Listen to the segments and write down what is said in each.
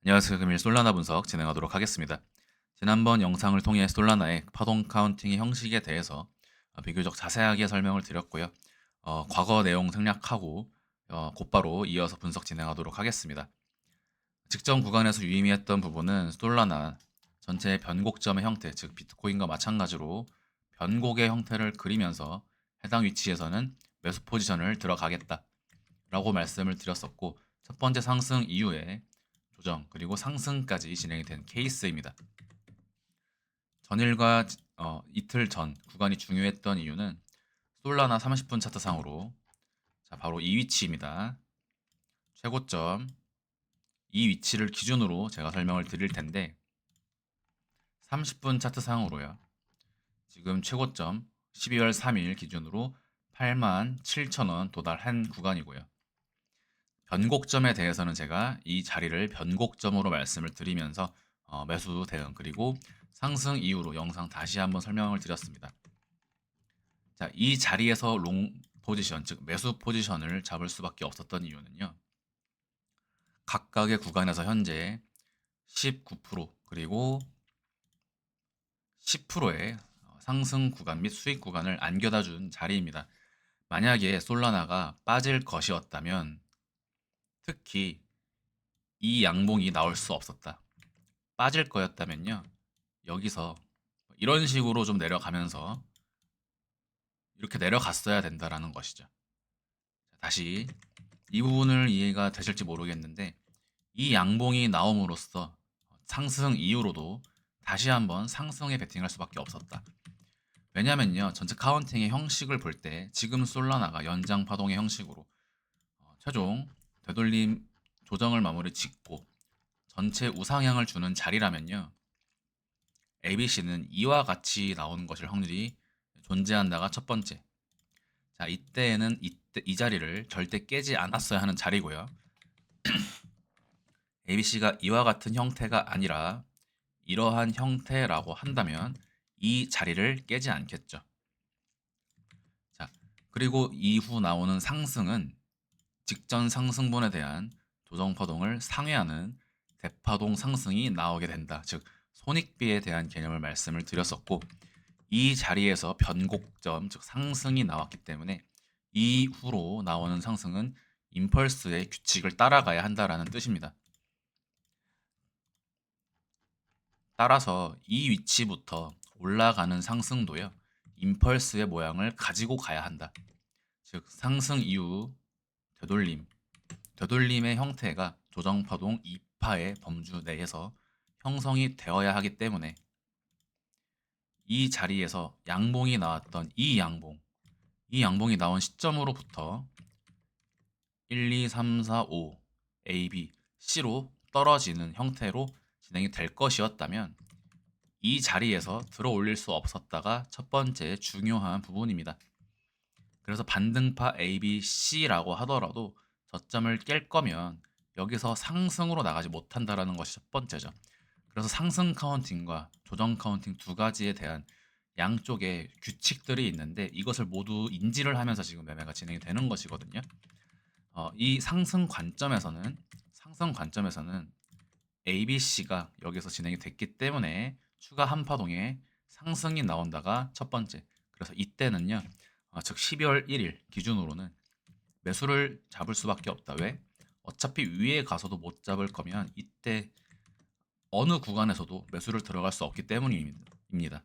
안녕하세요. 금일 솔라나 분석 진행하도록 하겠습니다. 지난번 영상을 통해 솔라나의 파동 카운팅의 형식에 대해서 비교적 자세하게 설명을 드렸고요. 과거 내용 생략하고 곧바로 이어서 분석 진행하도록 하겠습니다. 직전 구간에서 유의미했던 부분은 솔라나 전체의 변곡점의 형태, 즉 비트코인과 마찬가지로 변곡의 형태를 그리면서 해당 위치에서는 매수 포지션을 들어가겠다 라고 말씀을 드렸었고, 첫 번째 상승 이후에 조정 그리고 상승까지 진행이 된 케이스입니다. 전일과 이틀 전 구간이 중요했던 이유는 솔라나 30분 차트상으로 바로 이 위치입니다. 최고점 이 위치를 기준으로 제가 설명을 드릴 텐데, 30분 차트상으로요. 지금 최고점 12월 3일 기준으로 87,000원 도달한 구간이고요. 변곡점에 대해서는 제가 이 자리를 변곡점으로 말씀을 드리면서 매수 대응 그리고 상승 이후로 영상 다시 한번 설명을 드렸습니다. 자, 이 자리에서 롱 포지션, 즉 매수 포지션을 잡을 수밖에 없었던 이유는요. 각각의 구간에서 현재 19% 그리고 10%의 상승 구간 및 수익 구간을 안겨다 준 자리입니다. 만약에 솔라나가 빠질 것이었다면 특히 이 양봉이 나올 수 없었다. 빠질 거였다면요. 여기서 이런 식으로 좀 내려가면서 이렇게 내려갔어야 된다라는 것이죠. 다시 이 부분을 이해가 되실지 모르겠는데, 이 양봉이 나옴으로써 상승 이후로도 다시 한번 상승에 베팅할 수밖에 없었다. 왜냐면요, 전체 카운팅의 형식을 볼 때 지금 솔라나가 연장 파동의 형식으로 최종 되돌림 조정을 마무리 짓고 전체 우상향을 주는 자리라면요, ABC는 이와 같이 나오는 것일 확률이 존재한다가 첫 번째. 자, 이때에는 이 자리를 절대 깨지 않았어야 하는 자리고요. ABC가 이와 같은 형태가 아니라 이러한 형태라고 한다면 이 자리를 깨지 않겠죠. 자, 그리고 이후 나오는 상승은 직전 상승분에 대한 조정 파동을 상회하는 대파동 상승이 나오게 된다. 즉, 손익비에 대한 개념을 말씀을 드렸었고, 이 자리에서 변곡점, 즉 상승이 나왔기 때문에 이후로 나오는 상승은 임펄스의 규칙을 따라가야 한다라는 뜻입니다. 따라서 이 위치부터 올라가는 상승도요, 임펄스의 모양을 가지고 가야 한다. 즉, 상승 이후 되돌림의 형태가 조정파동 2파의 범주 내에서 형성이 되어야 하기 때문에 이 자리에서 양봉이 나왔던 이 양봉이 나온 시점으로부터 1, 2, 3, 4, 5 A, B, C로 떨어지는 형태로 진행이 될 것이었다면 이 자리에서 들어 올릴 수 없었다가 첫 번째 중요한 부분입니다. 그래서 반등파 A, B, C라고 하더라도 저점을 깰 거면 여기서 상승으로 나가지 못한다라는 것이 첫 번째죠. 그래서 상승 카운팅과 조정 카운팅 두 가지에 대한 양쪽의 규칙들이 있는데, 이것을 모두 인지를 하면서 지금 매매가 진행이 되는 것이거든요. 이 상승 관점에서는 ABC가 여기서 진행이 됐기 때문에 추가 한파동에 상승이 나온다가 첫 번째. 그래서 이때는요, 즉 12월 1일 기준으로는 매수를 잡을 수밖에 없다. 왜? 어차피 위에 가서도 못 잡을 거면 이때 어느 구간에서도 매수를 들어갈 수 없기 때문입니다.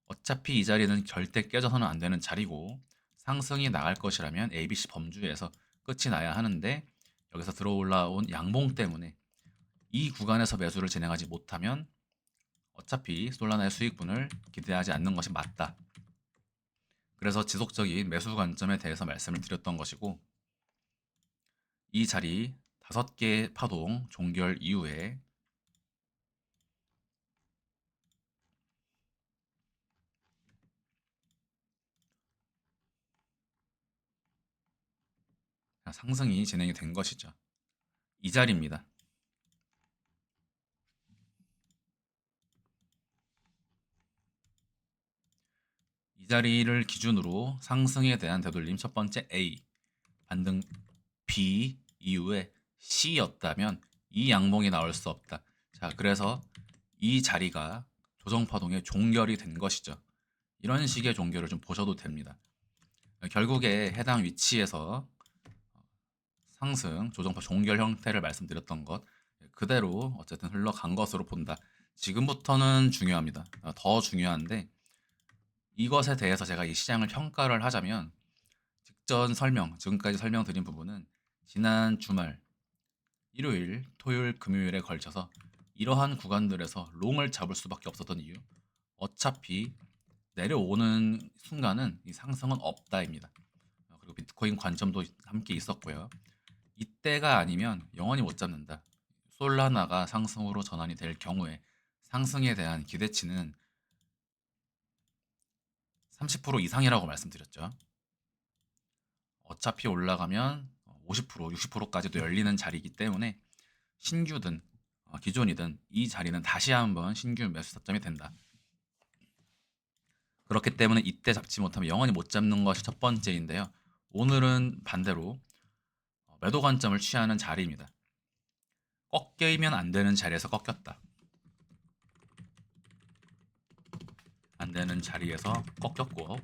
어차피 이 자리는 절대 깨져서는 안 되는 자리고, 상승이 나갈 것이라면 ABC 범주에서 끝이 나야 하는데, 여기서 들어 올라온 양봉 때문에 이 구간에서 매수를 진행하지 못하면 어차피 솔라나의 수익분을 기대하지 않는 것이 맞다. 그래서 지속적인 매수 관점에 대해서 말씀을 드렸던 것이고, 이 자리 5개의 파동 종결 이후에 상승이 진행이 된 것이죠. 이 자리입니다. 이 자리를 기준으로 상승에 대한 되돌림 첫 번째 A, 반등 B 이후에 C였다면 이 양봉이 나올 수 없다. 자, 그래서 이 자리가 조정파동의 종결이 된 것이죠. 이런 식의 종결을 좀 보셔도 됩니다. 결국에 해당 위치에서 상승, 조정파 종결 형태를 말씀드렸던 것 그대로 어쨌든 흘러간 것으로 본다. 지금부터는 중요합니다. 더 중요한데 이것에 대해서 제가 이 시장을 평가를 하자면 직전 설명, 지금까지 설명드린 부분은 지난 주말, 일요일, 토요일, 금요일에 걸쳐서 이러한 구간들에서 롱을 잡을 수밖에 없었던 이유 어차피 내려오는 순간은 이 상승은 없다입니다. 그리고 비트코인 관점도 함께 있었고요. 이때가 아니면 영원히 못 잡는다. 솔라나가 상승으로 전환이 될 경우에 상승에 대한 기대치는 30% 이상이라고 말씀드렸죠. 어차피 올라가면 50%, 60%까지도 열리는 자리이기 때문에 신규든 기존이든 이 자리는 다시 한번 신규 매수 타점이 된다. 그렇기 때문에 이때 잡지 못하면 영원히 못 잡는 것이 첫 번째인데요. 오늘은 반대로 매도 관점을 취하는 자리입니다. 꺾이면 안 되는 자리에서 꺾였다. 안 되는 자리에서 꺾였고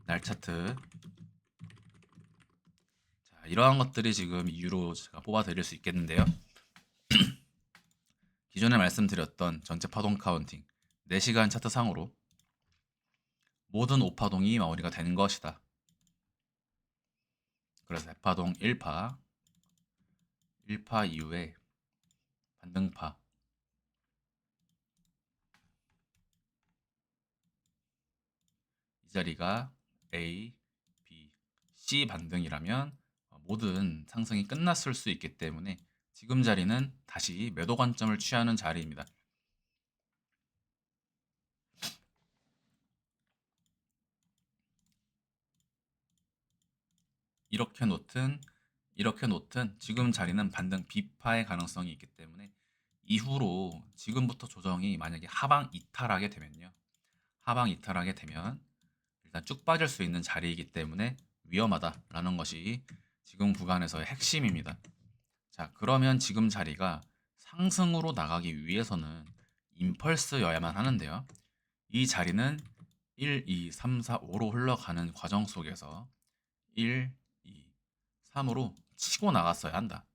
날 차트 자, 이러한 것들이 지금 이유로 제가 뽑아 드릴 수 있겠는데요. 기존에 말씀드렸던 전체 파동 카운팅 4시간 차트 상으로 모든 5파동이 마무리가 된 것이다. 그래서 대파동 1파, 1파 이후에 반등파 이 자리가 A, B, C 반등이라면 모든 상승이 끝났을 수 있기 때문에 지금 자리는 다시 매도 관점을 취하는 자리입니다. 이렇게 놓든 지금 자리는 반등 B파의 가능성이 있기 때문에 이후로 지금부터 조정이 만약에 하방 이탈하게 되면요. 하방 이탈하게 되면 일단 쭉 빠질 수 있는 자리이기 때문에 위험하다라는 것이 지금 구간에서의 핵심입니다. 자, 그러면 지금 자리가 상승으로 나가기 위해서는 임펄스여야만 하는데요. 이 자리는 1, 2, 3, 4, 5로 흘러가는 과정 속에서 1, 2, 3으로 치고 나갔어야 한다.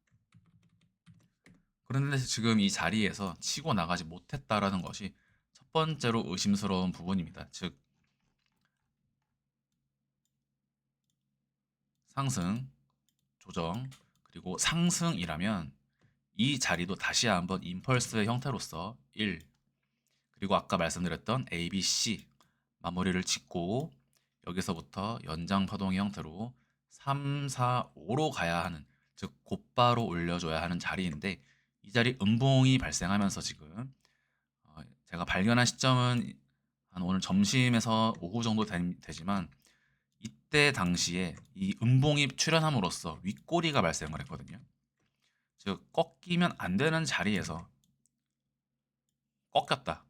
그런데 지금 이 자리에서 치고 나가지 못했다라는 것이 첫 번째로 의심스러운 부분입니다. 즉 상승, 조정, 그리고 상승이라면 이 자리도 다시 한번 임펄스의 형태로서 1, 그리고 아까 말씀드렸던 A, B, C 마무리를 짓고 여기서부터 연장 파동의 형태로 3, 4, 5로 가야 하는 즉 곧바로 올려줘야 하는 자리인데 이 자리 음봉이 발생하면서 지금 제가 발견한 시점은 한 오늘 점심에서 오후 정도 되지만 이때 당시에 이 음봉이 출현함으로써 윗꼬리가 발생을 했거든요. 즉 꺾이면 안 되는 자리에서 꺾였다.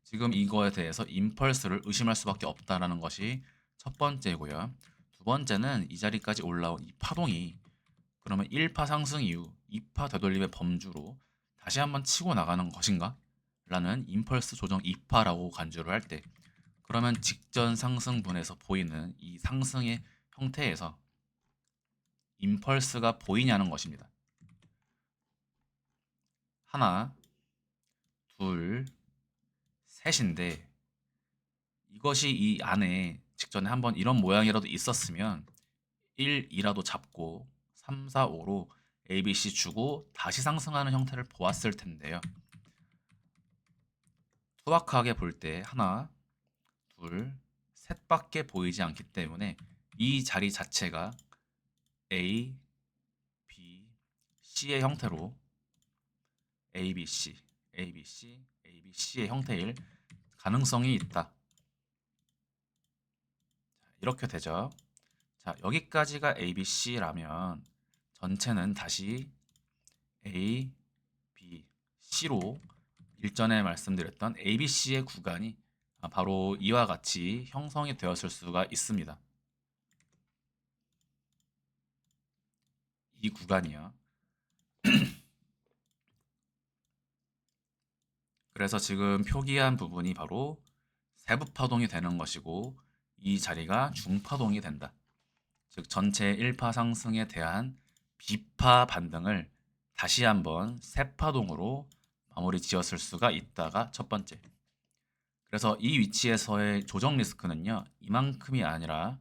지금 이거에 대해서 임펄스를 의심할 수밖에 없다라는 것이 첫 번째고요. 두 번째는 이 자리까지 올라온 이 파동이 그러면 1파 상승 이후 2파 되돌림의 범주로 다시 한번 치고 나가는 것인가? 라는 임펄스 조정 2파라고 간주를 할 때 그러면 직전 상승분에서 보이는 이 상승의 형태에서 임펄스가 보이냐는 것입니다. 하나, 둘, 셋인데 이것이 이 안에 직전에 한번 이런 모양이라도 있었으면 1, 2라도 잡고 3, 4, 5로 A, B, C 주고 다시 상승하는 형태를 보았을 텐데요. 투박하게 볼 때 하나, 둘, 셋밖에 보이지 않기 때문에 이 자리 자체가 A, B, C의 형태로 A, B, C, A, B, C, A, B, C의 형태일 가능성이 있다. 이렇게 되죠. 자, 여기까지가 A, B, C라면 전체는 다시 A, B, C로 일전에 말씀드렸던 A, B, C의 구간이 바로 이와 같이 형성이 되었을 수가 있습니다. 이 구간이요. 그래서 지금 표기한 부분이 바로 세부 파동이 되는 것이고 이 자리가 중파동이 된다. 즉 전체 1파 상승에 대한 비파 반등을 다시 한번 세파동으로 마무리 지었을 수가 있다가 첫 번째. 그래서 이 위치에서의 조정 리스크는요. 이만큼이 아니라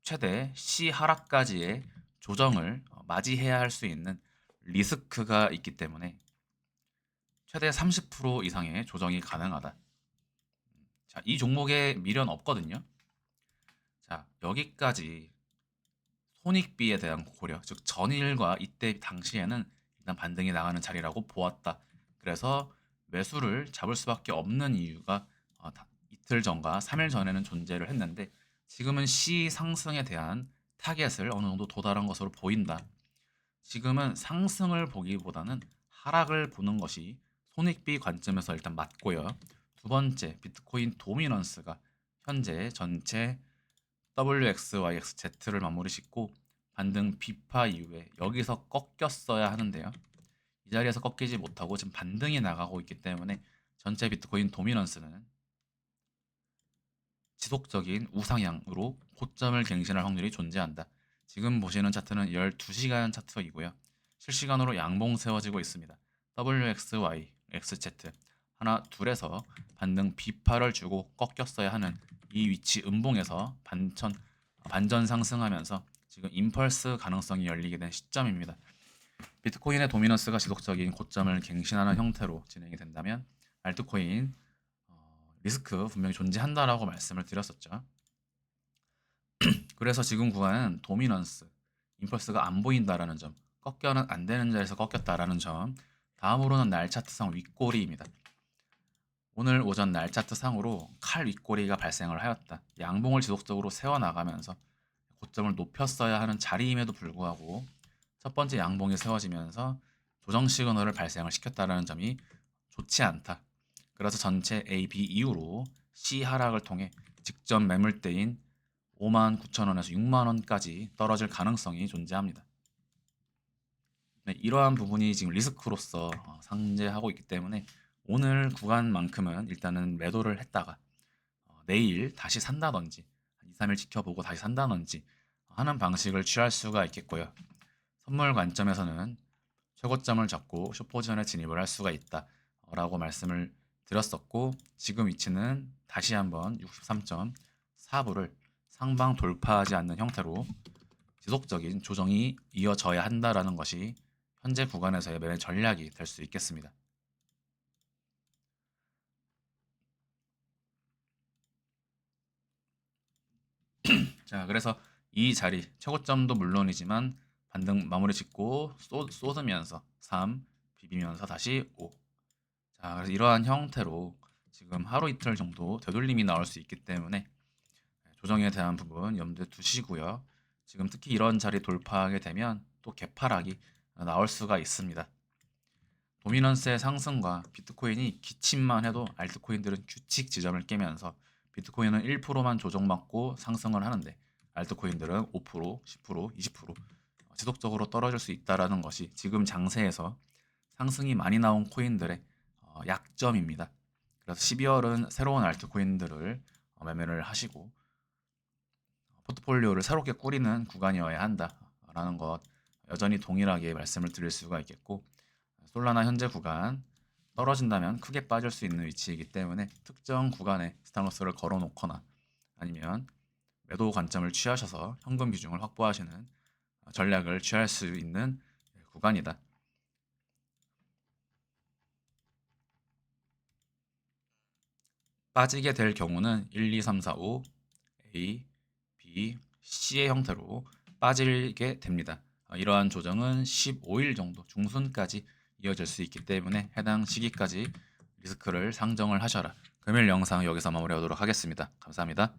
최대 C 하락까지의 조정을 맞이해야 할 수 있는 리스크가 있기 때문에 최대 30% 이상의 조정이 가능하다. 자, 이 종목에 미련 없거든요. 자, 여기까지 손익비에 대한 고려, 즉 전일과 이때 당시에는 일단 반등이 나가는 자리라고 보았다. 그래서 매수를 잡을 수밖에 없는 이유가 이틀 전과 3일 전에는 존재를 했는데 지금은 C 상승에 대한 타겟을 어느 정도 도달한 것으로 보인다. 지금은 상승을 보기보다는 하락을 보는 것이 손익비 관점에서 일단 맞고요. 두 번째, 비트코인 도미넌스가 현재 전체 WXYXZ를 마무리 짓고 반등 비파 이후에 여기서 꺾였어야 하는데요. 이 자리에서 꺾이지 못하고 지금 반등이 나가고 있기 때문에 전체 비트코인 도미넌스는 지속적인 우상향으로 고점을 갱신할 확률이 존재한다. 지금 보시는 차트는 12시간 차트이고요. 실시간으로 양봉 세워지고 있습니다. WXY, XZ 하나 둘에서 반등 비파를 주고 꺾였어야 하는 이 위치 음봉에서 반전 상승하면서 지금 임펄스 가능성이 열리게 된 시점입니다. 비트코인의 도미넌스가 지속적인 고점을 갱신하는 형태로 진행이 된다면 알트코인 리스크 분명히 존재한다라고 말씀을 드렸었죠. 그래서 지금 구간은 도미넌스, 임펄스가 안 보인다라는 점, 꺾여는 안 되는 자리에서 꺾였다라는 점, 다음으로는 날 차트상 윗꼬리입니다. 오늘 오전 날 차트상으로 칼 윗꼬리가 발생을 하였다. 양봉을 지속적으로 세워나가면서 고점을 높였어야 하는 자리임에도 불구하고 첫 번째 양봉이 세워지면서 조정 시그널을 발생을 시켰다는 점이 좋지 않다. 그래서 전체 A, B 이후로 C 하락을 통해 직전 매물대인 59,000원에서 6만원까지 떨어질 가능성이 존재합니다. 네, 이러한 부분이 지금 리스크로서 상재하고 있기 때문에 오늘 구간만큼은 일단은 매도를 했다가 내일 다시 산다든지 2, 3일 지켜보고 다시 산다든지 하는 방식을 취할 수가 있겠고요. 선물 관점에서는 최고점을 잡고 숏포지션에 진입을 할 수가 있다 라고 말씀을 드렸었고 지금 위치는 다시 한번 63.4부를 상방 돌파하지 않는 형태로 지속적인 조정이 이어져야 한다라는 것이 현재 구간에서의 매매 전략이 될 수 있겠습니다. 자, 그래서 이 자리 최고점도 물론이지만 반등 마무리 짓고 쏟으면서 3 비비면서 다시 5. 자, 그래서 이러한 형태로 지금 하루 이틀 정도 되돌림이 나올 수 있기 때문에 조정에 대한 부분 염두에 두시고요. 지금 특히 이런 자리 돌파하게 되면 또 개파락이 나올 수가 있습니다. 도미넌스의 상승과 비트코인이 기침만 해도 알트코인들은 규칙 지점을 깨면서 비트코인은 1%만 조정받고 상승을 하는데 알트코인들은 5%, 10%, 20% 지속적으로 떨어질 수 있다는 것이 지금 장세에서 상승이 많이 나온 코인들의 약점입니다. 그래서 12월은 새로운 알트코인들을 매매를 하시고 포트폴리오를 새롭게 꾸리는 구간이어야 한다라는 것 여전히 동일하게 말씀을 드릴 수가 있겠고 솔라나 현재 구간 떨어진다면 크게 빠질 수 있는 위치이기 때문에 특정 구간에 스탑로스를 걸어 놓거나 아니면 매도 관점을 취하셔서 현금 비중을 확보하시는 전략을 취할 수 있는 구간이다. 빠지게 될 경우는 1, 2, 3, 4, 5 A, B, C의 형태로 빠지게 됩니다. 이러한 조정은 15일 정도 중순까지 이어질 수 있기 때문에 해당 시기까지 리스크를 상정을 하셔라. 금일 영상 여기서 마무리하도록 하겠습니다. 감사합니다.